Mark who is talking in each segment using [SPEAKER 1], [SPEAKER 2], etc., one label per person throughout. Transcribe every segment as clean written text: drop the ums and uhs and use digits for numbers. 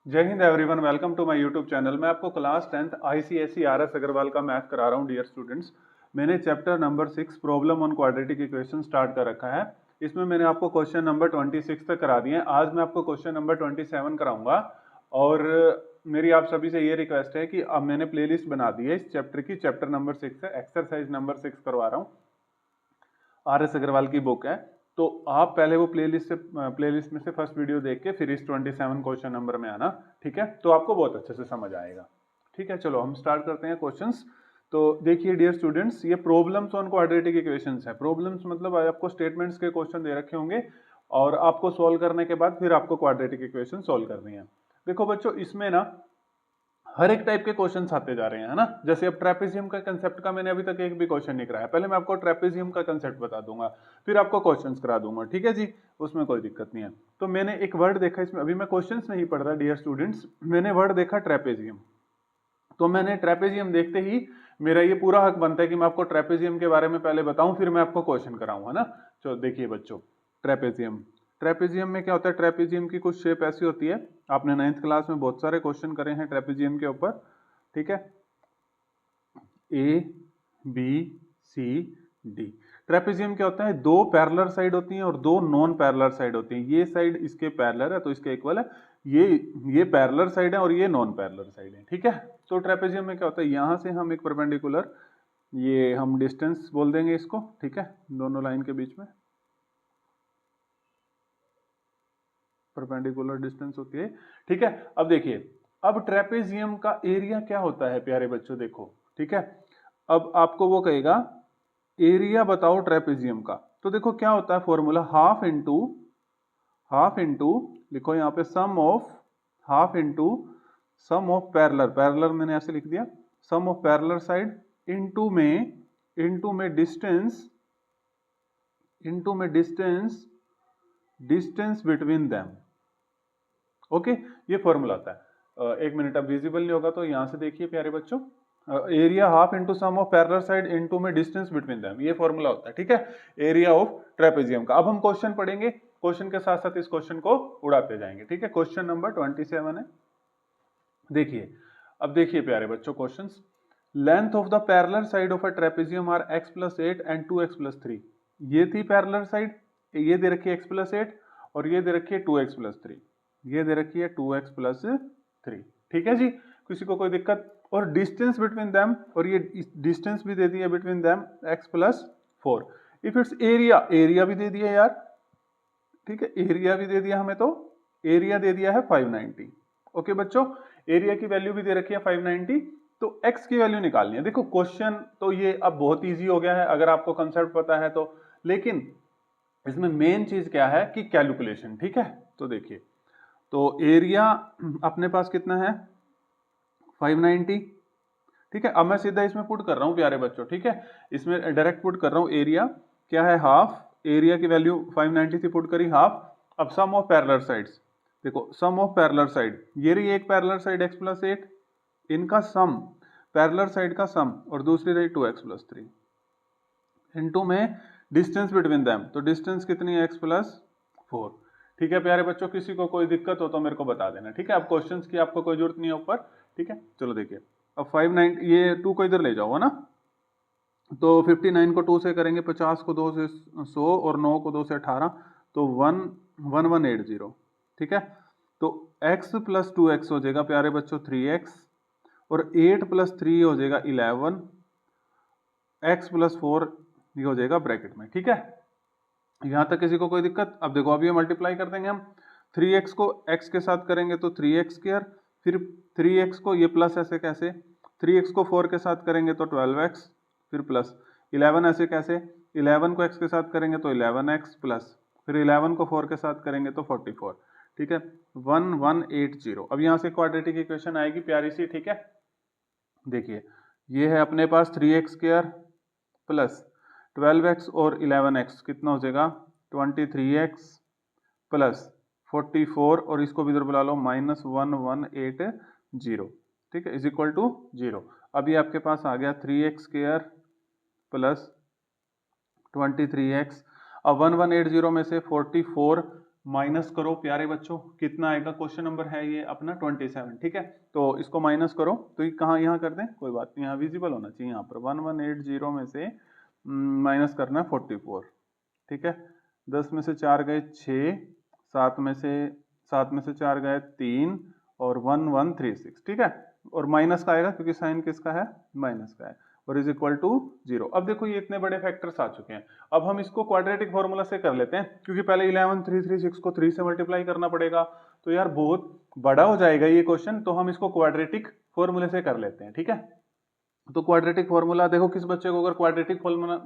[SPEAKER 1] जय Hind everyone, welcome to my YouTube channel. मैं आपको class 10th ICSE RS Agarwal का मैथ करा रहा हूँ। डियर स्टूडेंट्स, मैंने chapter number 6 problem on quadratic equation start कर रखा है। इसमें मैंने आपको क्वेश्चन नंबर 26 तक करा दिए हैं। आज मैं आपको क्वेश्चन नंबर 27 कराऊंगा और मेरी आप सभी से ये रिक्वेस्ट है कि अब मैंने प्लेलिस्ट बना दी है इस चैप्टर की। चैप्टर नंबर 6 है, एक्सरसाइज नंबर 6 करवा रहा हूँ। आरएस अग्रवाल की बुक है, तो आप पहले वो प्लेलिस्ट में से फर्स्ट वीडियो देख के फिर इस 27 क्वेश्चन नंबर में आना, ठीक है? तो आपको बहुत अच्छे से समझ आएगा। ठीक है, चलो हम स्टार्ट करते हैं क्वेश्चंस। तो देखिए डियर स्टूडेंट्स, ये प्रॉब्लम्स ऑन क्वाड्रेटिक इक्वेशंस है। प्रॉब्लम्स मतलब आपको स्टेटमेंट्स के क्वेश्चन दे रखे होंगे और आपको सॉल्व करने के बाद फिर आपको क्वाड्रेटिक इक्वेशन सॉल्व करनी है। देखो बच्चों, इसमें ना हर एक टाइप के क्वेश्चंस आते जा रहे हैं, है ना? जैसे अब ट्रेपेजियम का कंसेप्ट का मैंने अभी तक एक भी क्वेश्चन नहीं कराया। पहले मैं आपको ट्रेपेजियम का कंसेप्ट बता दूंगा, फिर आपको क्वेश्चंस करा दूंगा, ठीक है जी? उसमें कोई दिक्कत नहीं है। तो मैंने एक वर्ड देखा इसमें, अभी मैं क्वेश्चंस नहीं पढ़ रहा डियर स्टूडेंट्स, मैंने वर्ड देखा ट्रेपेजियम। तो मैंने ट्रेपेजियम देखते ही मेरा ये पूरा हक बनता है कि मैं आपको ट्रेपेजियम के बारे में पहले बताऊं, फिर मैं आपको क्वेश्चन कराऊं, है ना? तो देखिए बच्चों, ट्रेपेजियम ट्रेपेजियम में क्या होता है? ट्रेपेजियम की कुछ शेप ऐसी होती है, आपने 9th क्लास में बहुत सारे क्वेश्चन करे हैं ट्रेपेजियम के ऊपर, ठीक है? A B C D. Trapezium क्या होता है? दो पैरेलल साइड होती हैं और दो नॉन पैरेलल साइड होती हैं। ये साइड इसके पैरेलल है तो इसके इक्वल है, ये पैरेलल साइड है और ये नॉन पैरेलल साइड है, ठीक है? तो ट्रेपेजियम में क्या होता है? यहां से हम एक परपेंडिकुलर, ये हम डिस्टेंस बोल देंगे इसको, ठीक है? दोनों लाइन के बीच में परपेंडिकुलर डिस्टेंस होती है, ठीक है? अब देखिए, अब ट्रेपेजियम का एरिया क्या होता है प्यारे बच्चों, देखो, ठीक है? अब आपको वो कहेगा एरिया बताओ ट्रेपेजियम का, तो देखो क्या होता है फॉर्मूला, हाफ इंटू लिखो यहाँ पे sum of, half into sum of parallel, parallel मैंने ऐसे लिख दिया, sum of parallel side into में distance, distance between them. Okay, ये फॉर्मूला आता है। एक मिनट, अब विजिबल नहीं होगा तो यहां से देखिए प्यारे बच्चों, area half into sum of parallel side into में डिस्टेंस बिटवीन देम, ये फॉर्मूला होता है, ठीक है? एरिया ऑफ ट्रेपेजियम का। अब हम क्वेश्चन पढ़ेंगे, क्वेश्चन के साथ साथ इस क्वेश्चन को उड़ाते जाएंगे, ठीक है? क्वेश्चन नंबर 27 है, देखिए। अब देखिए प्यारे बच्चों questions, length of the parallel side of a trapezium are x+8 and 2x+3। ये थी पैरेलल साइड, ये दे रखी है x+8 और ये दे रखी है 2x+3, ये दे रखी है 2x+3, ठीक है जी? किसी को कोई दिक्कत? और डिस्टेंस बिटवीन देम, और ये डिस्टेंस भी दे दी है between them x+4। If it's area, area भी दे दिया यार, ठीक है? एरिया भी दे दिया हमें, तो एरिया दे दिया है 590। ओके बच्चों, एरिया की वैल्यू भी दे रखी है 590, तो x की वैल्यू निकालनी है। देखो क्वेश्चन तो ये अब बहुत इजी हो गया है अगर आपको कंसेप्ट पता है तो, लेकिन इसमें मेन चीज क्या है कि कैलकुलेशन, ठीक है? तो देखिए, तो एरिया अपने पास कितना है? 590, ठीक है? अब मैं सीधा इसमें पुट कर रहा हूं प्यारे बच्चों, ठीक है? इसमें डायरेक्ट पुट कर रहा हूं, एरिया क्या है? हाफ, एरिया की वैल्यू 590 थी, पुट करी हाफ। अब सम ऑफ पैरेलल साइड्स, देखो सम ऑफ पैरेलल साइड, ये रही एक पैरेलल साइड x+8, इनका सम, पैरेलल साइड का सम, और दूसरी रही 2x+3 इनटू में डिस्टेंस बिटवीन देम, तो डिस्टेंस कितनी है? x+4, ठीक है प्यारे बच्चों? किसी को कोई दिक्कत हो तो मेरे को बता देना, ठीक है? अब क्वेश्चंस की आपको कोई जरूरत नहीं है ऊपर, ठीक है? चलो देखिए, अब 590, ये 2 को इधर ले जाओ, है ना? तो 59 को 2 से करेंगे, 50 को 2 से 100 और 9 को 2 से 18, तो 1180, ठीक है? तो x प्लस 2x हो जाएगा प्यारे बच्चों 3x, और 8 प्लस 3 हो जाएगा 11, x प्लस 4 ये हो जाएगा ब्रैकेट में, ठीक है? यहां तक किसी को कोई दिक्कत? अब देखो, अब ये मल्टीप्लाई कर देंगे हम, 3x को x के साथ करेंगे तो 3x², फिर 3x को ये प्लस ऐसे कैसे, 3x को 4 के साथ करेंगे तो 12x, फिर प्लस 11 ऐसे कैसे, 11 को x के साथ करेंगे तो 11x प्लस, फिर 11 को 4 के साथ करेंगे तो 44, ठीक है? 1180। अब यहां से क्वाड्रेटिक इक्वेशन आएगी प्यारी सी, ठीक है? देखिए, ये है अपने पास 3x² प्लस 12x और 11x, कितना हो जाएगा? 23x प्लस 44, और इसको भी इधर बुला लो, -1180, ठीक है? Is equal to 0। अभी आपके पास आ गया 3x² प्लस 23x। अब 1180 में से 44 माइनस करो प्यारे बच्चों, कितना आएगा, क्वेश्चन नंबर है ये अपना 27, ठीक है। तो इसको माइनस करो, तो ये कहाँ यहाँ कर दें, कोई बात नहीं, यहाँ विजिबल होना चाहिए, यहाँ पर 1180 में से माइनस करना है 44, ठीक है। 10 में से 4 गए 6, 7 में से 4 गए 3 और 1136, ठीक है। और माइनस का आएगा क्योंकि साइन किसका है, माइनस का है, और इज इक्वल टू 0। अब देखो ये इतने बड़े फैक्टर्स आ चुके हैं, अब हम इसको क्वाड्रेटिक फॉर्मूला से कर लेते हैं, क्योंकि पहले 11336 को 3 से मल्टीप्लाई करना पड़ेगा, तो यार बहुत बड़ा हो जाएगा ये क्वेश्चन, तो हम इसको क्वाड्रेटिक फॉर्मूले से कर लेते हैं, ठीक है। तो क्वाड्रेटिक फॉर्मूला देखो, किस बच्चे को अगर क्वाड्रेटिक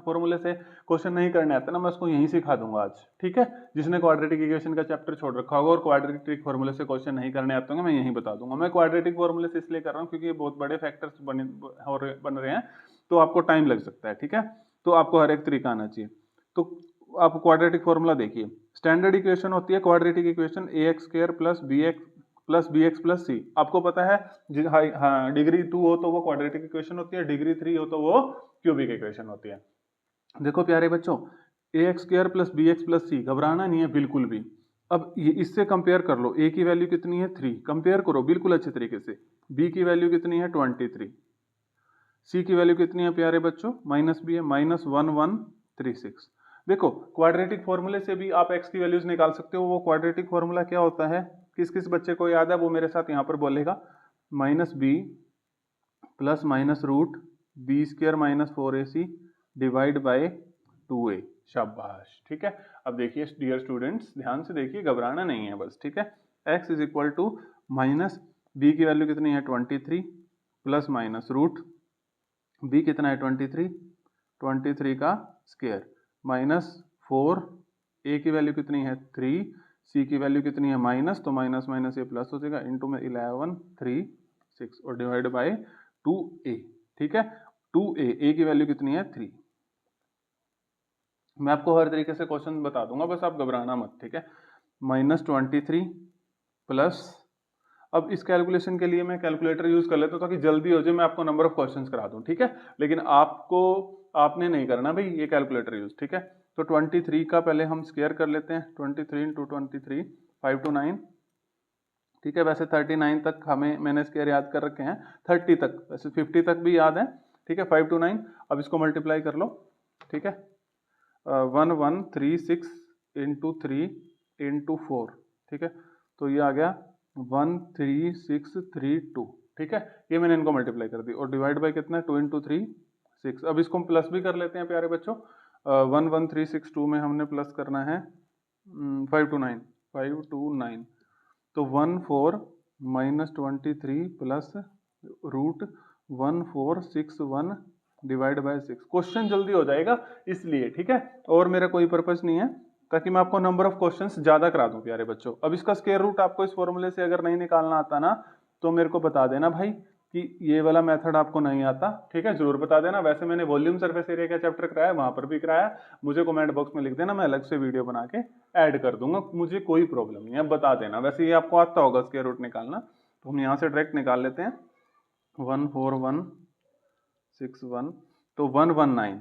[SPEAKER 1] फॉर्मूले से क्वेश्चन नहीं करने आता ना, मैं उसको यहीं सिखा दूंगा आज, ठीक है। जिसने क्वाड्रेटिक इक्वेशन का चैप्टर छोड़ रखा होगा और क्वाड्रेटिक फॉर्मूले से क्वेश्चन नहीं करने आते होंगे, मैं यहीं बता दूंगा। मैं क्वाड्रेटिक फॉर्मूले से इसलिए कर रहा हूँ क्योंकि ये बहुत बड़े फैक्टर्स बन रहे हैं, तो आपको टाइम लग सकता है, ठीक है। तो आपको हर एक तरीका आना चाहिए। तो आप क्वाड्रेटिक फॉर्मूला देखिए, स्टैंडर्ड इक्वेशन होती है quadratic equation ax² plus bx plus C, आपको पता है। हाँ, डिग्री 2 हो तो वो क्वाड्रेटिक इक्वेशन होती है, डिग्री 3 हो तो वो क्यूबिक इक्वेशन होती है। देखो प्यारे बच्चों, ax² प्लस bx प्लस सी, घबराना नहीं है बिल्कुल भी। अब ये इससे कंपेयर कर लो, a की वैल्यू कितनी है 3, कंपेयर करो बिल्कुल अच्छे तरीके से, b की वैल्यू कितनी है 23, c की वैल्यू कितनी है प्यारे बच्चों, माइनस b है, -1136। देखो क्वाड्रेटिक फॉर्मूले से भी आप x की वैल्यूज निकाल सकते हो। वो क्वाड्रेटिक फॉर्मूला क्या होता है, किस किस बच्चे को याद है वो मेरे साथ यहाँ पर बोलेगा, -b plus minus root b² -4ac divide by 2a, शाबाश, ठीक है। अब देखिए डियर स्टूडेंट्स, ध्यान से देखिए, घबराना नहीं है बस, ठीक है। x is equal to minus b की वैल्यू कितनी है 23 प्लस माइनस रूट b कितना है 23 का स्क्वायर -4, a की वैल्यू कितनी है 3, c की वैल्यू कितनी है माइनस, तो माइनस माइनस ये प्लस हो जाएगा, इंटू में 1136 और डिवाइड बाय 2a, ठीक है। 2a, a की वैल्यू कितनी है 3। मैं आपको हर तरीके से क्वेश्चन बता दूंगा, बस आप घबराना मत, ठीक है। -23 प्लस, अब इस कैलकुलेशन के लिए मैं कैलकुलेटर यूज कर लेता हूँ ताकि जल्दी हो जाए, मैं आपको नंबर ऑफ क्वेश्चंस करा दूं, ठीक है। लेकिन आपने नहीं करना भाई ये कैलकुलेटर यूज, ठीक है। तो 23 का पहले हम स्क्वायर कर लेते हैं, 23 इंटू 23, 5 to 9, ठीक है। वैसे 39 तक मैंने स्क्वायर याद कर रखे हैं, 30 तक, वैसे 50 तक भी याद है, ठीक है। 5 to 9, अब इसको मल्टीप्लाई कर लो, ठीक है। 1136 इंटू 3 इंटू 4, ठीक है। तो ये आ गया 13632, ठीक है। ये मैंने इनको मल्टीप्लाई कर दी, और डिवाइड बाय कितना है 2 इंटू 3 6। अब इसको हम प्लस भी कर लेते हैं प्यारे बच्चों, 11362 में हमने प्लस करना है 5 to 9, तो 14 -23 plus root 1461 divide by 6। Question जल्दी हो जाएगा इसलिए, ठीक है, और मेरा कोई पर्पस नहीं है, ताकि मैं आपको नंबर ऑफ क्वेश्चंस ज्यादा करा दूं प्यारे बच्चों। अब इसका स्क्वायर रूट आपको इस फॉर्मूले से अगर नहीं निकालना आता ना, तो मेरे को बता देना भाई कि ये वाला मेथड आपको नहीं आता, ठीक है, जरूर बता देना। वैसे मैंने वॉल्यूम सरफेस एरिया का चैप्टर कराया, वहां पर भी कराया, मुझे कमेंट बॉक्स में लिख देना, मैं अलग से वीडियो बना के ऐड कर दूंगा, मुझे कोई प्रॉब्लम नहीं है, बता देना। वैसे ये आपको आता होगा स्क्वायर रूट निकालना, तो हम यहाँ से डायरेक्ट निकाल लेते हैं, 14161, तो 119,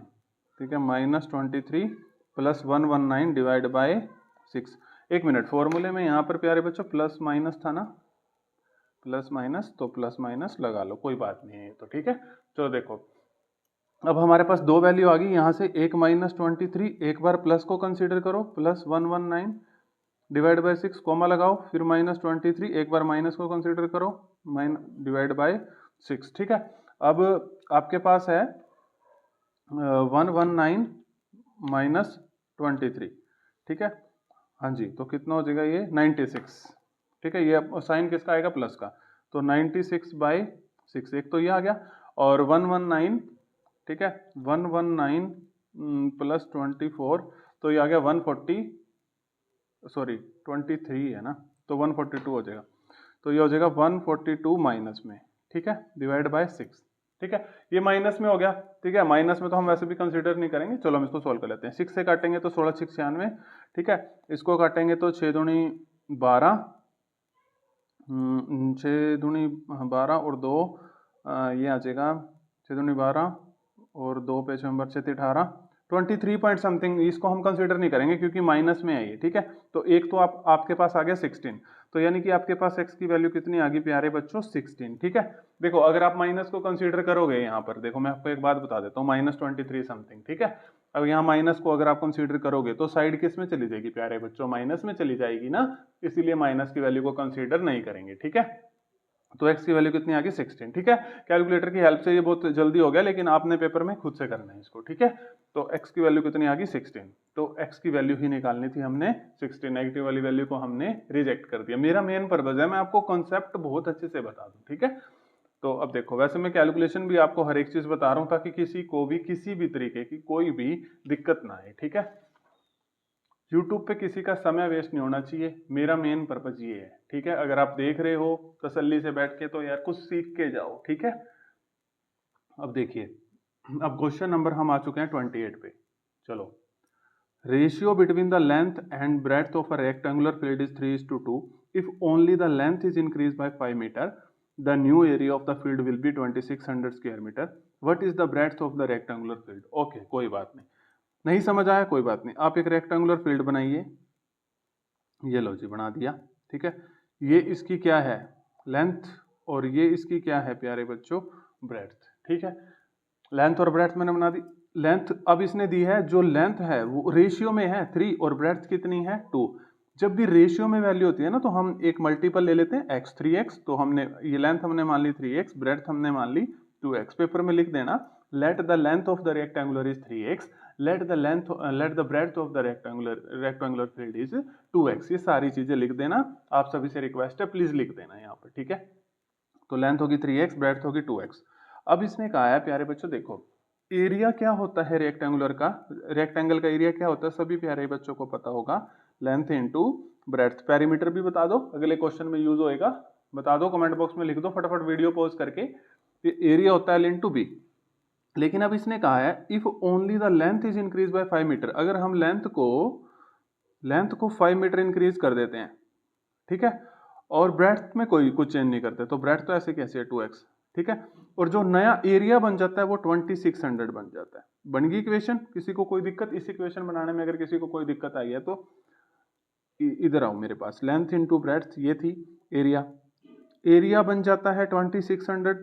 [SPEAKER 1] ठीक है, -23 प्लस 119 डिवाइड बाय 6। एक मिनट, फॉर्मूले में यहाँ पर प्यारे बच्चों प्लस माइनस था ना, प्लस माइनस, तो प्लस माइनस लगा लो, कोई बात नहीं है, तो ठीक है। चलो देखो, अब हमारे पास दो वैल्यू आ गई, यहाँ से एक -23, एक बार प्लस को कंसीडर करो, प्लस 119 डिवाइड बाय 6, कोमा लगाओ, फिर -23, एक बार माइनस को कंसीडर करो, डिवाइड बाय 6, ठीक है। अब आपके पास है 119 -23, ठीक है, हाँ जी, तो कितना हो जाएगा ये 96, ठीक है। ये साइन किसका आएगा, प्लस का, तो 96/6, एक तो ये आ गया, और 119, ठीक है, 119 प्लस 24, तो ये आ गया 23 है ना, तो 142 हो जाएगा, तो ये हो जाएगा 142 माइनस में, ठीक है, डिवाइड बाय 6, ठीक है। ये माइनस में हो गया, ठीक है, माइनस में तो हम वैसे भी कंसीडर नहीं करेंगे, चलो हम इसको सोल्व कर लेते हैं। 6 से काटेंगे तो 16 6 96, ठीक है, इसको काटेंगे तो 6 दूनी 12, 6 दूनी 12 और 2 ये आ जाएगा 6 दूनी 12 और 2 पे 6 18, 23 पॉइंट समथिंग, इसको हम कंसीडर नहीं करेंगे क्योंकि माइनस में है ये, ठीक है। तो एक तो आपके पास आ गया 16, तो यानी कि आपके पास x की वैल्यू कितनी आ गई प्यारे बच्चों 16, ठीक है। देखो अगर आप माइनस को कंसीडर करोगे यहाँ पर, देखो मैं आपको एक बात बता देता हूँ, -23 समथिंग, ठीक है। अब यहाँ माइनस को अगर आप कंसीडर करोगे तो साइड किस में चली जाएगी प्यारे बच्चों, माइनस में चली जाएगी ना, इसीलिए माइनस की वैल्यू को कंसीडर नहीं करेंगे, ठीक है। तो x की वैल्यू कितनी आ गई 16, ठीक है। कैलकुलेटर की हेल्प से ये बहुत जल्दी हो गया, लेकिन आपने पेपर में खुद से करना है इसको, ठीक है। तो x की वैल्यू कितनी आ गई 16, तो x की वैल्यू ही निकालनी थी हमने 16, नेगेटिव वाली वैल्यू को हमने रिजेक्ट कर दिया। मेरा मेन पर्पज है मैं आपको कॉन्सेप्ट बहुत अच्छे से बता दूं, ठीक है। तो अब देखो, वैसे मैं कैलकुलेशन भी आपको हर एक चीज बता रहा हूं ताकि किसी को भी किसी भी तरीके की कोई भी दिक्कत ना आए, ठीक है। यूट्यूब पे किसी का समय वेस्ट नहीं होना चाहिए, मेरा मेन पर्पज ये है, ठीक है। अगर आप देख रहे हो तसल्ली से बैठ के तो यार कुछ सीख के जाओ, ठीक है। अब देखिए, अब क्वेश्चन नंबर हम आ चुके हैं 28 पे। चलो, ratio between the length and breadth of a rectangular field is 3:2। If only the length is increase by 5 metre, the new area of the field will be 2600 square metre. What is the breadth of the rectangular field? Okay, कोई बात नहीं समझ आया कोई बात नहीं, आप एक रेक्टेंगुलर फील्ड बनाइए, ये लो जी बना दिया, ठीक है। ये इसकी क्या है लेंथ, और ये इसकी क्या है प्यारे बच्चों ब्रेड्थ, ठीक है। लेंथ और ब्रेड्थ मैंने बना दी। लेंथ अब इसने दी है, जो लेंथ है वो रेशियो में है 3 और ब्रेड्थ कितनी है 2। जब भी रेशियो में वैल्यू होती है ना तो हम एक मल्टीपल ले लेते हैं x, 3x, तो हमने ये लेंथ हमने मान ली 3x, ब्रेड्थ हमने मान ली 2x। पेपर में लिख देना, let the length of the rectangular is 3x, let the breadth of the rectangular field is 2x। ये सारी चीजें लिख देना, आप सभी से रिक्वेस्ट है प्लीज लिख देना यहाँ पर, ठीक है। तो लेंथ होगी 3x, ब्रेड्थ होगी 2x। अब इसने कहा है प्यारे बच्चों देखो, एरिया क्या होता है रेक्टेंगुलर का, रेक्टेंगल का एरिया क्या होता है सभी प्यारे बच्चों को पता होगा, लेंथ इनटू ब्रेड्थ। पेरीमीटर भी बता दो, अगले क्वेश्चन में यूज होएगा, बता दो कमेंट बॉक्स में लिख दो फटाफट वीडियो पॉज करके। ये एरिया होता है इनटू बी। लेकिन अब इसने कहा है if only the length is increase by 5 metre, अगर हम लेंथ को 5 मीटर इंक्रीज कर देते हैं, ठीक है, और ब्रेड्थ में कोई कुछ चेंज नहीं करते, तो ब्रेड्थ तो ऐसे कैसे है 2x, ठीक है। और जो नया एरिया बन जाता है वो 2600 बन जाता है। बन गई इक्वेशन, किसी को कोई दिक्कत इस इक्वेशन बनाने में? अगर किसी को कोई दिक्कत आई है तो इधर आओ मेरे पास, लेंथ इनटू ब्रेड्थ ये थी एरिया, एरिया बन जाता है 2600,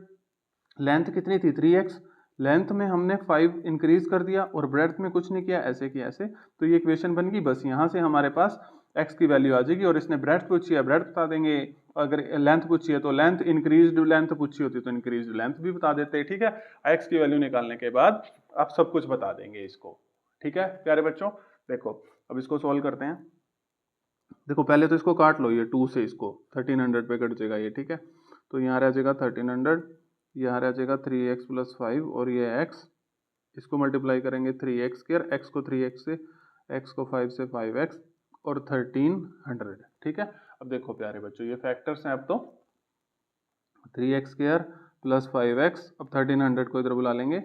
[SPEAKER 1] लेंथ कितनी थी 3x, लेंथ में हमने 5 इंक्रीज कर दिया और ब्रेड्थ में कुछ नहीं किया, ऐसे की ऐसे, तो ये इक्वेशन बन गई। बस यहाँ से हमारे पास x की वैल्यू आ जाएगी, और इसने ब्रेड्थ पूछी है ब्रेड्थ बता देंगे, अगर लेंथ पूछी है तो लेंथ, इंक्रीज्ड लेंथ पूछी होती तो इंक्रीज्ड लेंथ भी बता देते, ठीक है। x की वैल्यू निकालने के बाद आप सब कुछ बता देंगे इसको, ठीक है प्यारे बच्चों। देखो अब इसको सॉल्व करते हैं। देखो पहले तो इसको काट लो, ये 2 से इसको 1300 पे कट जाएगा ये, ठीक है। तो यहाँ रह जाएगा 1300, यहाँ रह जाएगा 3x + 5, और ये x, इसको मल्टीप्लाई करेंगे 3x स्क्वायर, x को 3x से, x को 5 से 5x, और 1300, ठीक है। अब देखो प्यारे बच्चों ये फैक्टर्स हैं, अब तो 3x स्क्वायर + 5x, अब 1300 को इधर बुला लेंगे,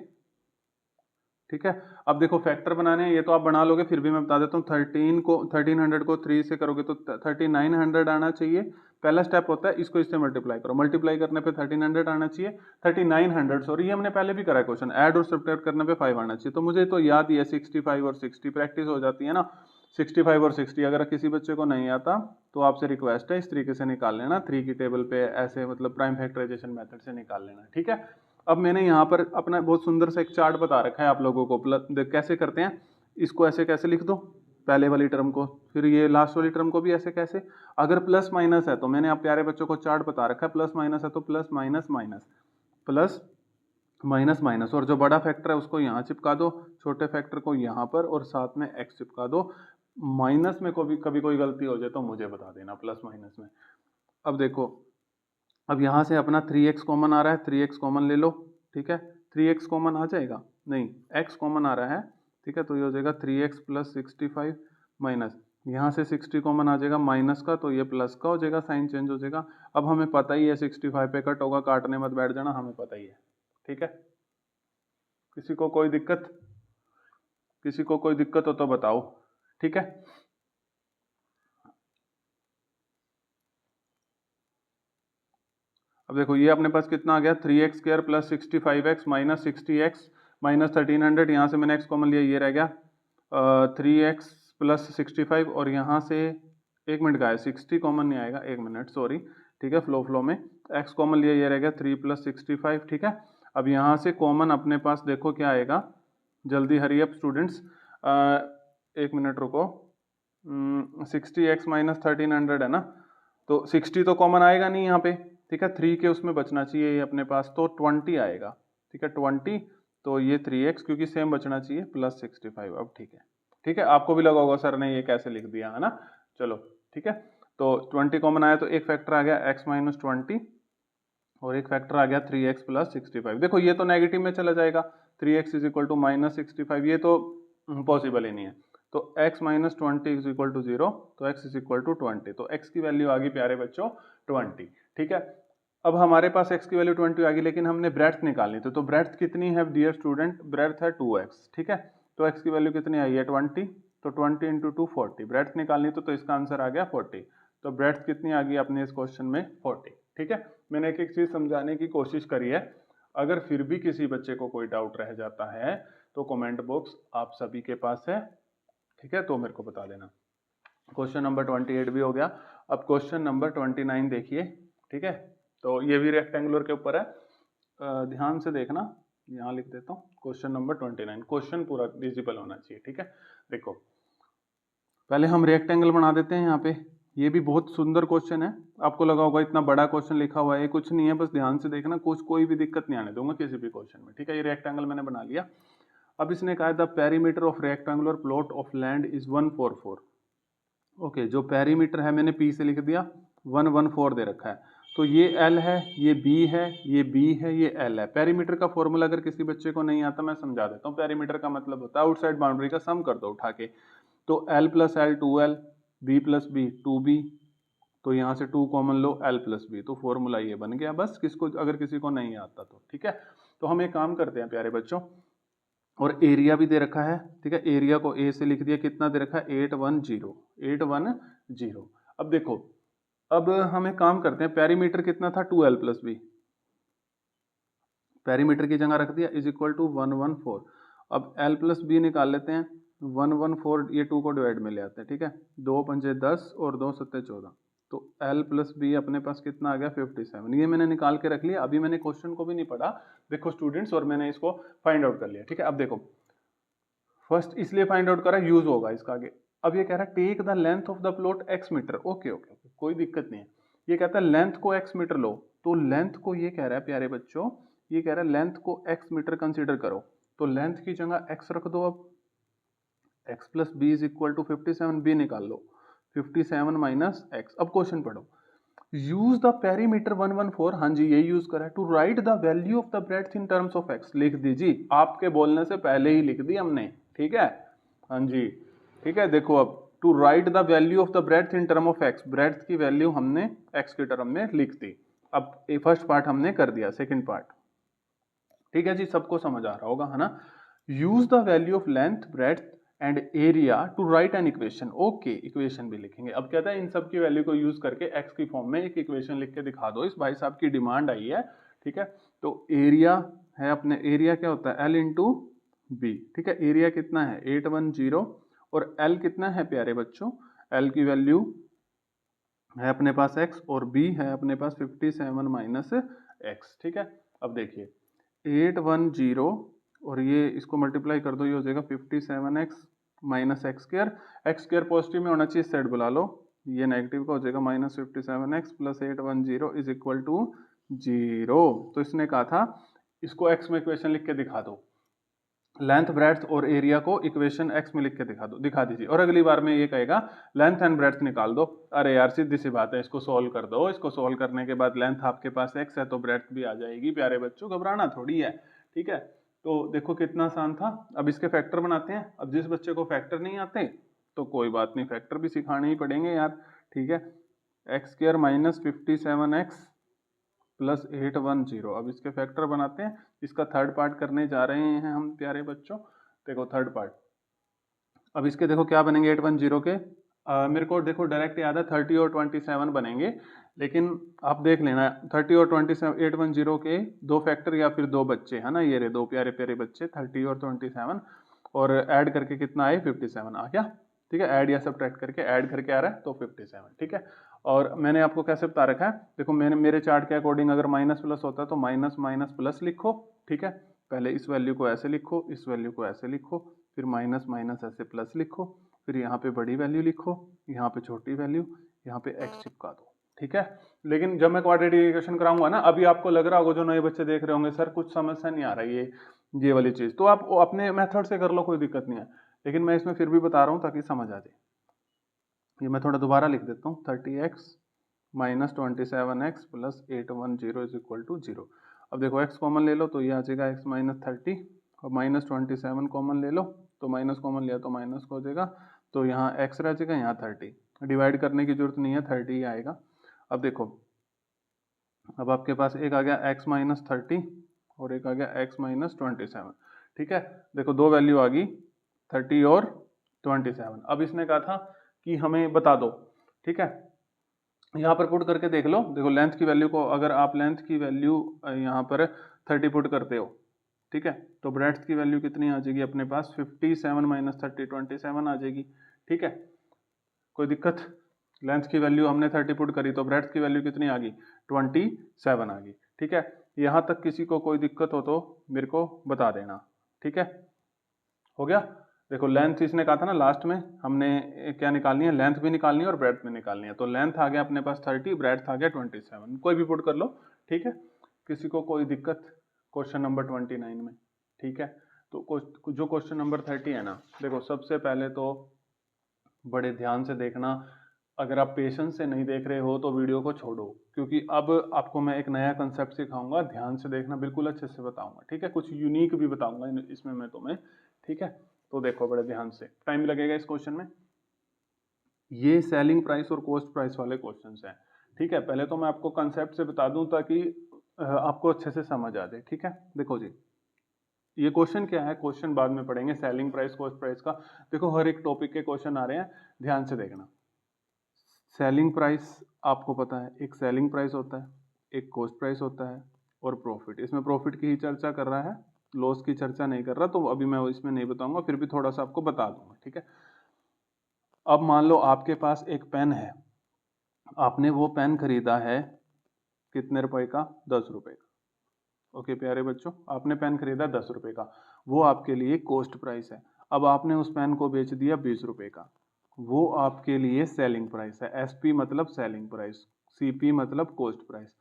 [SPEAKER 1] ठीक है। अब देखो फैक्टर बनाने हैं, ये तो आप बना लोगे, फिर भी मैं बता देता हूँ, 1300 को 3 से करोगे तो 3900 आना चाहिए। पहला स्टेप होता है इसको इससे मल्टीप्लाई करो, मल्टीप्लाई करने पे 1300 आना चाहिए, 3900 सॉरी, ये हमने पहले भी करा है क्वेश्चन, ऐड और सब्ट्रैक्ट करने पे 5 आना चाहिए। तो मुझे तो याद ही है 65 और 60, प्रैक्टिस हो जाती है ना, 65 और 60। अगर किसी बच्चे को नहीं आता तो आपसे रिक्वेस्ट है इस तरीके से निकाल लेना, 3 की टेबल पे ऐसे, मतलब प्राइम फैक्टराइजेशन मेथड से निकाल लेना, ठीक है। अब मैंने यहाँ पर अपना बहुत सुंदर सा एक चार्ट बता रखा है आप लोगों को, कैसे करते हैं इसको, ऐसे कैसे लिख दो पहले वाली टर्म को, फिर ये लास्ट वाली टर्म को भी ऐसे कैसे। अगर प्लस माइनस है तो मैंने आप प्यारे बच्चों को चार्ट बता रखा है, प्लस माइनस है तो plus minus minus, plus minus minus, और जो बड़ा फैक्टर है उसको यहाँ चिपका दो, छोटे फैक्टर को यहाँ पर, और साथ में x चिपका दो। माइनस में कभी कोई गलती हो जाए तो मुझे बता देना, प्लस माइनस में। अब देखो, अब यहाँ से अपना 3x कॉमन आ रहा है, 3x कॉमन ले लो, ठीक है। 3x कॉमन आ जाएगा, नहीं x कॉमन आ रहा है, ठीक है। तो ये हो जाएगा 3x + 65 माइनस, यहाँ से 60 कॉमन आ जाएगा माइनस का, तो ये प्लस का हो जाएगा, साइन चेंज हो जाएगा। अब हमें पता ही है 65 पे कट होगा, काटने मत बैठ जाना, हमें पता ही है, ठीक है। किसी को कोई दिक्कत, किसी को कोई दिक्कत हो तो बताओ, ठीक है। अब देखो ये अपने पास कितना आ गया, 3x² + 65x - 60x माइनस 1300, यहाँ से मैंने x कॉमन लिया, ये रह गया 3x प्लस 65, और यहाँ से 1 मिनट का है 60 कॉमन नहीं आएगा, 1 मिनट सॉरी, ठीक है, फ्लो में x कॉमन लिया, ये रह गया 3 प्लस 65, ठीक है। अब यहाँ से कॉमन अपने पास देखो क्या आएगा, जल्दी हरी अप स्टूडेंट्स, 1 मिनट रुको, 60x माइनस 1300 है ना, तो 60 तो कॉमन आएगा नहीं यहाँ पे, ठीक है, 3 के उसमें बचना चाहिए ये अपने पास, तो 20 आएगा, ठीक है 20, तो ये 3x क्योंकि सेम बचना चाहिए प्लस 65। अब ठीक है, आपको भी लगा होगा सर ने ये कैसे लिख दिया है ना, चलो ठीक है, तो 20 कॉमन आया तो एक फैक्टर आ गया x माइनस 20 और एक फैक्टर आ गया 3x प्लस 65। देखो ये तो नेगेटिव में चला जाएगा, 3x is equal to minus 65, ये तो पॉसिबल ही नहीं है, तो x minus 20 is equal to 0, तो x इज इक्वल टू 20, तो x की वैल्यू आ गई प्यारे बच्चों 20, ठीक है। अब हमारे पास x की वैल्यू 20 आ गई, लेकिन हमने ब्रेड्थ निकालनी थी, तो ब्रेड्थ कितनी है डियर स्टूडेंट, ब्रेड्थ है 2x, ठीक है, तो x की वैल्यू कितनी आई है 20, तो 20 इंटू 2 40, ब्रेड्थ निकालनी तो इसका आंसर आ गया 40, तो ब्रेड्थ कितनी आ गई अपने इस क्वेश्चन में 40, ठीक है। मैंने एक एक चीज समझाने की कोशिश करी है, अगर फिर भी किसी बच्चे को कोई डाउट रह जाता है तो कमेंट बॉक्स आप सभी के पास है, ठीक है, तो मेरे को बता देना। क्वेश्चन नंबर 28 भी हो गया, अब क्वेश्चन नंबर 29 देखिए, ठीक है, तो ये भी रेक्टेंगुलर के ऊपर है, ध्यान से देखना, यहाँ लिख देता हूँ क्वेश्चन नंबर 29, क्वेश्चन पूरा विजिबल होना चाहिए, ठीक है। देखो पहले हम रेक्टेंगल बना देते हैं यहाँ पे, ये भी बहुत सुंदर क्वेश्चन है, आपको लगा होगा इतना बड़ा क्वेश्चन लिखा हुआ है, कुछ नहीं है, बस ध्यान से देखना, कोई भी दिक्कत नहीं आने दूंगा किसी भी क्वेश्चन में, ठीक है। ये रेक्टेंगल मैंने बना लिया, अब इसने कहा the perimeter of rectangular plot of land is 144, okay, जो पेरीमीटर है मैंने P से लिख दिया 114 दे रखा है, तो ये L है, ये B है, ये B है, ये L है। पेरीमीटर का फॉर्मूला अगर किसी बच्चे को नहीं आता मैं समझा देता हूँ, पेरीमीटर का मतलब होता है आउटसाइड बाउंड्री का सम कर दो उठा के, तो L plus L 2L, B plus B 2B, तो यहाँ से 2 कॉमन लो, L प्लस B, तो फॉर्मूला ये बन गया, बस किसको अगर किसी को नहीं आता तो, ठीक है। तो हम एक काम करते हैं प्यारे बच्चों, और एरिया भी दे रखा है, ठीक है, एरिया को ए से लिख दिया, कितना दे रखा है 810। अब देखो, अब हम एक काम करते हैं, पेरीमीटर कितना था 2L प्लस बी, पेरीमीटर की जगह रख दिया इज इक्वल टू 114, अब L प्लस बी निकाल लेते हैं, 114 ये 2 को डिवाइड में ले आते हैं, ठीक है, 2 पंजे 10 और 2 सत्ते 14, तो L प्लस बी अपने पास कितना आ गया 57, ये मैंने निकाल के रख लिया, अभी मैंने क्वेश्चन को भी नहीं पढ़ा देखो स्टूडेंट्स, और मैंने इसको फाइंड आउट कर लिया, ठीक है। अब देखो फर्स्ट इसलिए फाइंड आउट करा, यूज होगा इसका आगे। अब ये कह रहा है take the length of the plot x metre, okay okay okay, कोई दिक्कत नहीं है, ये कहता है लेंथ को x मीटर लो, तो लेंथ को ये कह रहा है प्यारे बच्चों, ये कह रहा है लेंथ को x मीटर कंसीडर करो, तो लेंथ की जगह x रख दो, अब x plus b is equal to 57, b निकाल लो 57 माइनस x। अब क्वेश्चन पढ़ो, यूज द पेरीमीटर 114, हाँ जी ये यूज करा है, to write the value of the breadth in terms of x, लिख दीजिए, आपके बोलने से पहले ही लिख दी हमने, ठीक है, हाँ जी ठीक है। देखो अब to write the value of the breadth in term of x, breadth की वैल्यू हमने x के टर्म में लिख दी, अब ये फर्स्ट पार्ट हमने कर दिया, सेकंड पार्ट, ठीक है जी, सबको समझ आ रहा होगा है ना। Use the value of length breadth and area to write an equation, okay equation भी लिखेंगे। अब कहता है इन सब की वैल्यू को यूज करके x की फॉर्म में एक इक्वेशन लिख के दिखा दो, इस भाई साहब की डिमांड आई है, ठीक है। तो एरिया है अपने, एरिया क्या होता है L इंटू बी, ठीक है, एरिया कितना है 810, और L कितना है प्यारे बच्चों, L की वैल्यू है अपने पास x, और B है अपने पास 57 माइनस x, ठीक है। अब देखिए 810 और ये इसको मल्टीप्लाई कर दो, ये हो जाएगा 57x minus x square positive में होना चाहिए, इस साइड बुला लो, ये नेगेटिव का हो जाएगा minus 57x plus 810 is equal to 0। तो इसने कहा था इसको x में इक्वेशन लिख के दिखा दो, लेंथ ब्रेड्थ और एरिया को इक्वेशन x में लिख के दिखा दीजिए, और अगली बार में ये कहेगा लेंथ एंड ब्रेड्थ निकाल दो, अरे यार सीधी सी बात है, इसको सोल्व कर दो, इसको सोल्व करने के बाद लेंथ आपके पास x है तो ब्रेड्थ भी आ जाएगी प्यारे बच्चों, घबराना थोड़ी है, ठीक है। तो देखो कितना आसान था। अब इसके फैक्टर बनाते हैं, अब जिस बच्चे को फैक्टर नहीं आते तो कोई बात नहीं, फैक्टर भी सिखाने ही पड़ेंगे यार, ठीक है। X square minus 57x plus 810, अब इसके फैक्टर बनाते हैं, इसका थर्ड पार्ट करने जा रहे हैं हम प्यारे बच्चों। देखो थर्ड पार्ट, अब इसके देखो क्या बनेंगे 810 के, मेरे को देखो डायरेक्ट याद है 30 और 27 बनेंगे, लेकिन आप देख लेना 30 और 810 के दो फैक्टर या फिर दो बच्चे है ना, ये रहे दो प्यारे प्यारे बच्चे 30 और 27, और ऐड करके कितना आए 57 आ गया। ठीक है, ऐड या सब्ट्रैक्ट करके ऐड करके आ रहा है तो 57। ठीक है, और मैंने आपको कैसे बता रखा है, देखो मैंने मेरे चार्ट के अकॉर्डिंग अगर माइनस प्लस होता है तो माइनस माइनस प्लस लिखो। ठीक है, पहले इस वैल्यू को ऐसे लिखो, इस वैल्यू को ऐसे लिखो, फिर माइनस माइनस ऐसे प्लस लिखो, फिर यहाँ पे बड़ी वैल्यू लिखो, यहाँ पे छोटी वैल्यू, यहाँ पे एक्स चिपका दो। ठीक है, लेकिन जब मैं क्वाड्रेटिक इक्वेशन कराऊंगा ना, अभी आपको लग रहा होगा जो नए बच्चे देख रहे होंगे सर कुछ समझ से नहीं आ रहा ये वाली चीज, तो आप अपने मेथड से कर लो, कोई दिक्कत नहीं है, लेकिन मैं इसमें फिर भी बता रहा हूँ ताकि समझ आ जाए। ये मैं थोड़ा दोबारा लिख देता हूँ, 30x minus 27x plus 810 is equal to 0। अब देखो x कॉमन ले लो तो ये आ जाएगा x माइनस 30, और माइनस 27 कॉमन ले लो तो माइनस कॉमन लिया तो माइनस हो जाएगा, तो यहाँ x रह जाएगा, यहाँ 30, डिवाइड करने की जरूरत नहीं है, 30 ही आएगा। अब देखो, अब आपके पास एक आ गया x माइनस 30 और एक आ गया x माइनस 27। ठीक है, देखो दो वैल्यू आ गई 30 और 27। अब इसने कहा था कि हमें बता दो। ठीक है, यहाँ पर पुट करके देख लो, देखो लेंथ की वैल्यू को, अगर आप लेंथ की वैल्यू यहाँ पर 30 पुट करते हो, ठीक है, तो ब्रेड्थ की वैल्यू कितनी आ जाएगी अपने पास 57 माइनस 30 27 आ जाएगी। ठीक है, कोई दिक्कत, लेंथ की वैल्यू हमने 30 पुट करी तो ब्रेड्थ की वैल्यू कितनी आ गई 27 आ गई। ठीक है, यहाँ तक किसी को कोई दिक्कत हो तो मेरे को बता देना। ठीक है, हो गया। देखो लेंथ इसने कहा था ना लास्ट में हमने क्या निकालनी है, लेंथ भी निकालनी है और ब्रेड्थ भी निकालनी है, तो लेंथ आ गया अपने पास 30, ब्रेड्थ आ गया 27, कोई भी पुट कर लो। ठीक है, किसी को कोई दिक्कत क्वेश्चन नंबर 29 में। ठीक है, तो जो क्वेश्चन नंबर 30 है ना, देखो सबसे पहले तो बड़े ध्यान से देखना, अगर आप पेशेंस से नहीं देख रहे हो तो वीडियो को छोड़ो, क्योंकि अब आपको मैं एक नया कंसेप्ट सिखाऊंगा, ध्यान से देखना, बिल्कुल अच्छे से बताऊंगा। ठीक है, कुछ यूनिक भी बताऊंगा इसमें मैं तुम्हें। ठीक है, तो देखो बड़े ध्यान से, टाइम लगेगा इस क्वेश्चन में। ये सेलिंग प्राइस और कॉस्ट प्राइस वाले क्वेश्चंस हैं। ठीक है, पहले तो मैं आपको कंसेप्ट से बता दूं ताकि आपको अच्छे से समझ आ जाए। ठीक है, देखो जी, ये क्वेश्चन क्या है, क्वेश्चन बाद में पढ़ेंगे, सेलिंग प्राइस कॉस्ट प्राइस का। देखो हर एक टॉपिक के क्वेश्चन आ रहे हैं, ध्यान से देखना। सेलिंग प्राइस आपको पता है, एक सेलिंग प्राइस होता है, एक कॉस्ट प्राइस होता है, और प्रॉफिट। इसमें प्रॉफिट की ही चर्चा कर रहा है, लॉस की चर्चा नहीं कर रहा, तो अभी मैं इसमें नहीं बताऊंगा, फिर भी थोड़ा सा आपको बता दूंगा। ठीक है, अब मान लो आपके पास एक पेन है, आपने वो पेन खरीदा है कितने रुपए का, 10 रुपए का। ओके प्यारे बच्चों, आपने पेन खरीदा 10 रुपए का, वो आपके लिए कॉस्ट प्राइस है। अब आपने उस पेन को बेच दिया 20 रुपए का, वो आपके लिए सेलिंग प्राइस है। एसपी मतलब सेलिंग प्राइस, सीपी मतलब कॉस्ट प्राइस।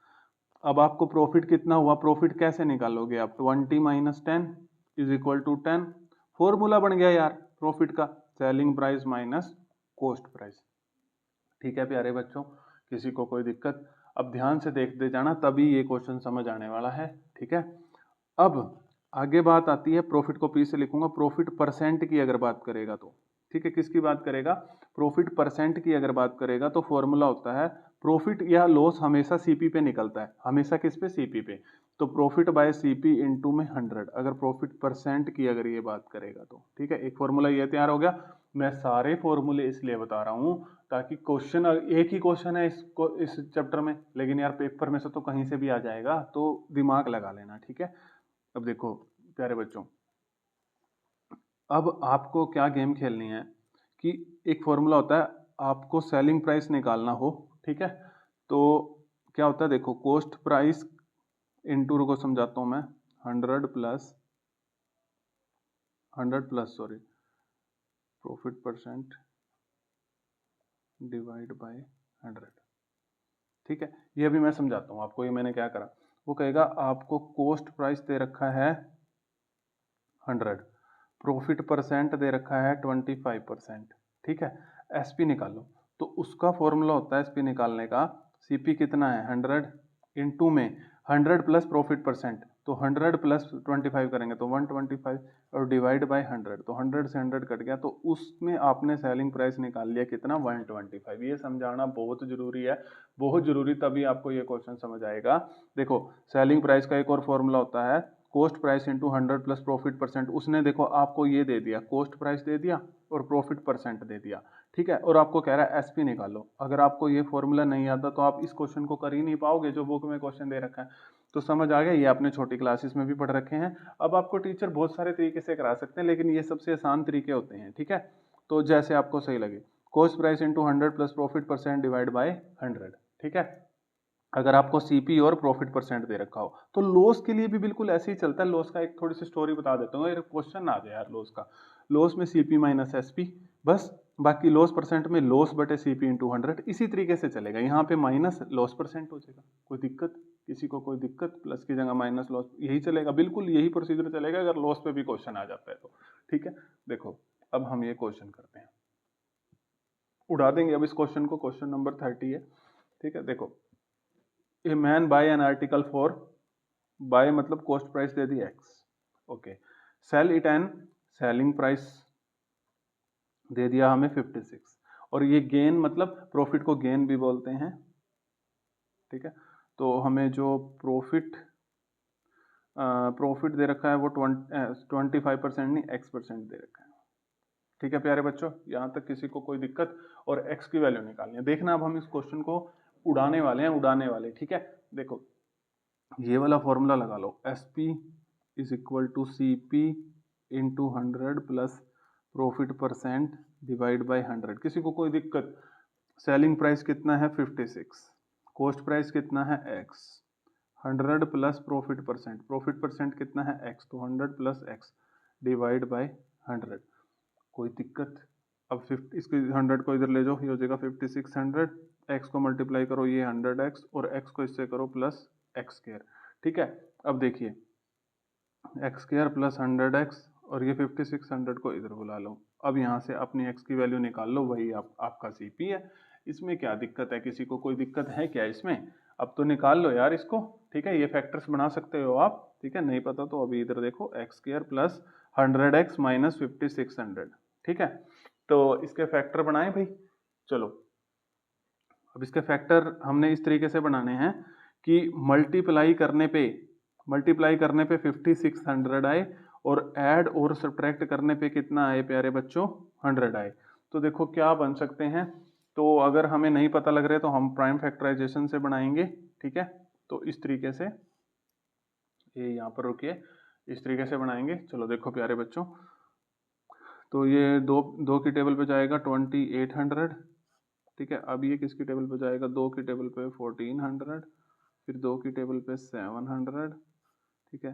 [SPEAKER 1] अब आपको प्रॉफिट कितना हुआ, प्रॉफिट कैसे निकालोगे आप, 20 minus 10 is equal to 10। Formula बन गया यार प्रॉफिट का, selling price minus cost price. ठीक है प्यारे बच्चों, किसी को कोई दिक्कत, अब ध्यान से देखते जाना, तभी ये क्वेश्चन समझ आने वाला है। ठीक है, अब आगे बात आती है, प्रॉफिट को पी से लिखूंगा, प्रॉफिट परसेंट की अगर बात करेगा तो, ठीक है, किसकी बात करेगा, प्रॉफिट परसेंट की अगर बात करेगा तो फॉर्मूला होता है, प्रॉफिट या लॉस हमेशा सीपी पे निकलता है, हमेशा किस पे, सीपी पे। तो प्रॉफिट बाय सीपी इनटू में 100, अगर प्रॉफिट परसेंट की अगर ये बात करेगा तो। ठीक है, एक फॉर्मूला ये तैयार हो गया। मैं सारे फॉर्मूले इसलिए बता रहा हूँ ताकि क्वेश्चन, एक ही क्वेश्चन है इस चैप्टर में, लेकिन यार पेपर में से तो कहीं से भी आ जाएगा, तो दिमाग लगा लेना। ठीक है, अब देखो प्यारे बच्चों, अब आपको क्या गेम खेलनी है कि एक फॉर्मूला होता है, आपको सेलिंग प्राइस निकालना हो। ठीक है, तो क्या होता है, देखो कॉस्ट प्राइस इंटू को समझाता हूं मैं, 100 plus profit percent divide by 100। ठीक है, ये अभी मैं समझाता हूँ आपको, ये मैंने क्या करा, वो कहेगा आपको कॉस्ट प्राइस दे रखा है 100, प्रॉफिट परसेंट दे रखा है 25%। ठीक है, एसपी निकालो, तो उसका फॉर्मूला होता है एसपी निकालने का, सीपी कितना है 100 इंटू में 100 प्लस प्रॉफिट परसेंट, तो 100 प्लस 25 करेंगे तो 125, और डिवाइड बाय 100, तो 100 से 100 कट गया, तो उसमें आपने सेलिंग प्राइस निकाल लिया कितना 125। ये समझाना बहुत जरूरी है, बहुत जरूरी, तभी आपको ये क्वेश्चन समझ आएगा। देखो सेलिंग प्राइस का एक और फॉर्मूला होता है, cost price into 100 plus profit percent. उसने देखो आपको ये दे दिया, कॉस्ट प्राइस दे दिया और प्रॉफिट परसेंट दे दिया। ठीक है, और आपको कह रहा है एसपी निकालो। अगर आपको ये फॉर्मूला नहीं आता तो आप इस क्वेश्चन को कर ही नहीं पाओगे जो बुक में क्वेश्चन दे रखा है। तो समझ आ गया, ये आपने छोटी क्लासेस में भी पढ़ रखे हैं। अब आपको टीचर बहुत सारे तरीके से करा सकते हैं, लेकिन ये सबसे आसान तरीके होते हैं। ठीक है, तो जैसे आपको सही लगे, cost price into 100 plus profit percent divide by 100। ठीक है, अगर आपको सीपी और प्रॉफिट परसेंट दे रखा हो तो लॉस के लिए भी बिल्कुल ऐसे ही चलता है। लॉस का एक थोड़ी सी स्टोरी बता देता हूँ, एक क्वेश्चन आ जाए यार लॉस का। लॉस में सीपी माइनस एसपी, बस। बाकी लॉस परसेंट में लॉस बटे सीपी इंटू 100, इसी तरीके से चलेगा। यहाँ पे माइनस लॉस परसेंट हो जाएगा, कोई दिक्कत किसी को? कोई दिक्कत? प्लस की जगह माइनस लॉस, यही चलेगा, बिल्कुल यही प्रोसीजर चलेगा अगर लॉस पे भी क्वेश्चन आ जाता है तो। ठीक है, देखो अब हम ये क्वेश्चन करते हैं, उड़ा देंगे अब इस क्वेश्चन को। क्वेश्चन नंबर 30 है। ठीक है, देखो, a man buy an article for, buy मतलब कॉस्ट प्राइस दे दी x, okay, sell it an, selling price दे दिया हमें 56, और ये गेन मतलब प्रॉफिट को गेन भी बोलते हैं। ठीक है, तो हमें जो प्रॉफिट दे रखा है वो 25% नहीं x% दे रखा है। ठीक है प्यारे बच्चों, यहाँ तक किसी को कोई दिक्कत? और x की वैल्यू निकालनी है। देखना अब हम इस क्वेश्चन को उड़ाने वाले हैं, उड़ाने वाले। ठीक है, देखो ये वाला फॉर्मूला लगा लो, SP is equal to CP into 100 plus profit percent divide by 100। किसी को कोई दिक्कत? सेलिंग प्राइस कितना है 56, कॉस्ट प्राइस कितना है x, 100 प्लस प्रॉफिट परसेंट कितना है x, तो 100 प्लस x डिवाइड बाय 100। कोई दिक्कत? अब 50 इसको 100 को इधर ले जाओ, ये हो जाएगा 5600, x को मल्टीप्लाई करो ये 100x, और x को इससे करो प्लस एक्स स्क्वायर। ठीक है, अब देखिए एक्स स्क्वायर प्लस 100x, और ये 5600 को इधर बुला लो। अब यहाँ से अपनी x की वैल्यू निकाल लो, वही आपका CP है। इसमें क्या दिक्कत है? किसी को कोई दिक्कत है क्या इसमें? अब तो निकाल लो यार इसको। ठीक है, ये फैक्टर्स बना सकते हो आप। ठीक है, नहीं पता तो अभी इधर देखो, x square plus 100x minus 5600। ठीक है, तो इसके फैक्टर बनाए भाई। चलो अब इसके फैक्टर हमने इस तरीके से बनाने हैं कि मल्टीप्लाई करने पे 5600 आए, और ऐड और सब्ट्रैक्ट करने पे कितना आए प्यारे बच्चों? 100 आए। तो देखो क्या बन सकते हैं। तो अगर हमें नहीं पता लग रहा है तो हम प्राइम फैक्टराइजेशन से बनाएंगे। ठीक है, तो इस तरीके से, ये यहाँ पर रुकिए, इस तरीके से बनाएंगे। चलो देखो प्यारे बच्चों, तो ये दो की टेबल पे जाएगा 2800। ठीक है, अब ये किसकी टेबल पे जाएगा? 2 की टेबल पे 1400, फिर 2 की टेबल पे 700। ठीक है,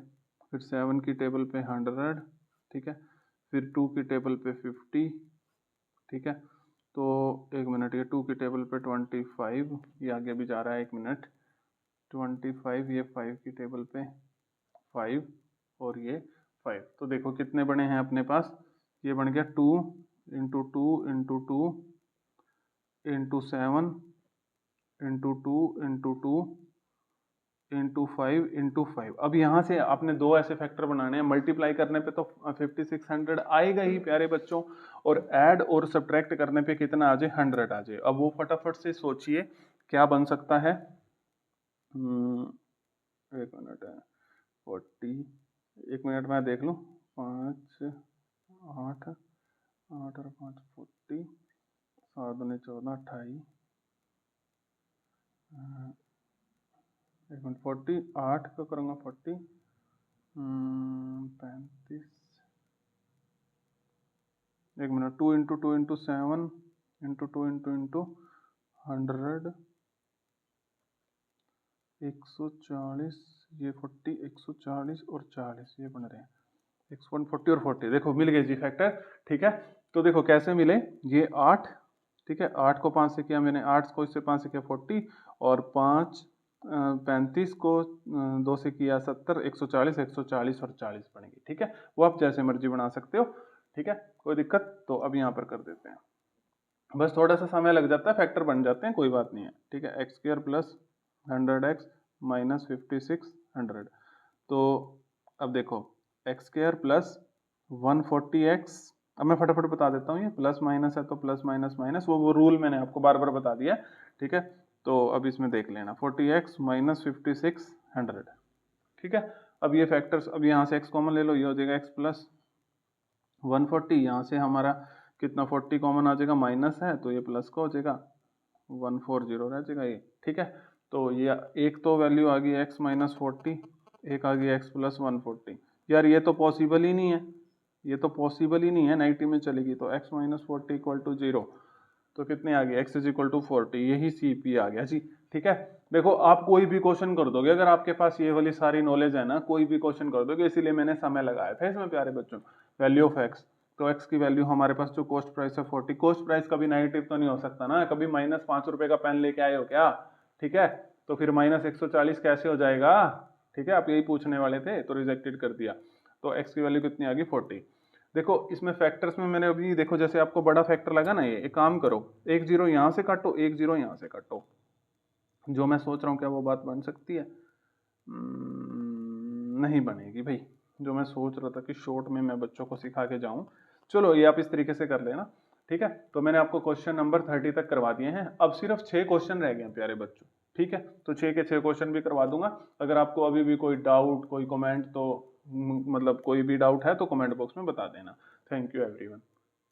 [SPEAKER 1] फिर 7 की टेबल पे 100। ठीक है, फिर 2 की टेबल पे 50। ठीक है, तो एक मिनट, ये 2 की टेबल पे 25, ये आगे भी जा रहा है, एक मिनट, 25, ये 5 की टेबल पे 5, और ये 5। तो देखो कितने बने हैं अपने पास? ये बन गया 2 into 2 into 2 into 7 into 2 into 2 into 5 into 5। अब यहाँ से आपने दो ऐसे फैक्टर बनाने हैं, मल्टीप्लाई करने पे तो 5600 आएगा ही प्यारे बच्चों, और ऐड और सब्ट्रैक्ट करने पे कितना आ जाए? 100 आ जाए। अब वो फटाफट से सोचिए क्या बन सकता है। एक मिनट है, 40, एक मिनट में देख लूँ, 5 8 8 और 5 40, 7 दूनी 14 28, एक मिनट, 40 8 का करूँगा 40 35, एक minute, 2 into 2 into 7 into 2 into 100, 140, ये 40, 140 और 40, ये बन रहे हैं 140 और 40। देखो मिल गए जी फैक्टर। ठीक है, तो देखो कैसे मिले, ये 8, ठीक है, 8 को 5 से किया मैंने, 8 को इससे 5 से किया 40, और 5 35 को 2 से किया 70, 140, 140 और 40 बनेगी। ठीक है, वो आप जैसे मर्जी बना सकते हो। ठीक है, कोई दिक्कत? तो अब यहाँ पर कर देते हैं, बस थोड़ा सा समय लग जाता है, फैक्टर बन जाते हैं, कोई बात नहीं है। ठीक है, x square plus 100x minus 5600। तो अब देखो एक्स स्क्वायर प्लस 140x, अब मैं फटाफट बता देता हूँ, ये प्लस माइनस है तो प्लस माइनस माइनस, वो रूल मैंने आपको बार बार बता दिया। ठीक है, तो अब इसमें देख लेना 40x माइनस 5600। ठीक है, अब ये फैक्टर्स, अब यहाँ से x कॉमन ले लो, ये हो जाएगा x प्लस 140, यहाँ से हमारा कितना 40 कॉमन आ जाएगा, माइनस है तो ये प्लस का हो जाएगा, 140 रह जाएगा ये, ठीक है। तो ये एक तो वैल्यू आ गई x माइनस 40, एक आ गई x प्लस 140। यार ये तो पॉसिबल ही नहीं है, ये तो पॉसिबल ही नहीं है, नेगेटिव में चलेगी तो x माइनस 40 इक्वल टू 0, तो कितने आ गए, x इज इक्वल टू 40, यही CP आ गया जी, ठीक है। देखो आप कोई भी क्वेश्चन कर दोगे, अगर आपके पास ये वाली सारी नॉलेज है ना, कोई भी क्वेश्चन कर दोगे, इसीलिए मैंने समय लगाया था इसमें प्यारे बच्चों। वैल्यू ऑफ x, तो x की वैल्यू हमारे पास जो कॉस्ट प्राइस है 40, कॉस्ट प्राइस कभी नेगेटिव तो नहीं हो सकता ना, कभी माइनस 5 रुपए का पेन लेके आए हो क्या, ठीक है, तो फिर माइनस 140 कैसे हो जाएगा, ठीक है, आप यही पूछने वाले थे तो रिजेक्टेड कर दिया। तो x की वैल्यू कितनी आ गई 40। देखो इसमें फैक्टर्स में मैंने अभी देखो, जैसे आपको बड़ा फैक्टर लगा ना, ये एक काम करो, एक जीरो यहाँ से काटो, एक जीरो यहाँ से काटो, जो मैं सोच रहा हूँ क्या वो बात बन सकती है, नहीं बनेगी भाई, जो मैं सोच रहा था कि शॉर्ट में मैं बच्चों को सिखा के जाऊं, चलो ये आप इस तरीके से कर लेना, ठीक है। तो मैंने आपको क्वेश्चन नंबर 30 तक करवा दिए हैं, अब सिर्फ 6 क्वेश्चन रह गए हैं प्यारे बच्चों, ठीक है। तो 6 के 6 क्वेश्चन भी करवा दूंगा, अगर आपको अभी भी कोई डाउट, कोई कमेंट, तो मतलब कोई भी डाउट है तो कमेंट बॉक्स में बता देना। Thank you everyone.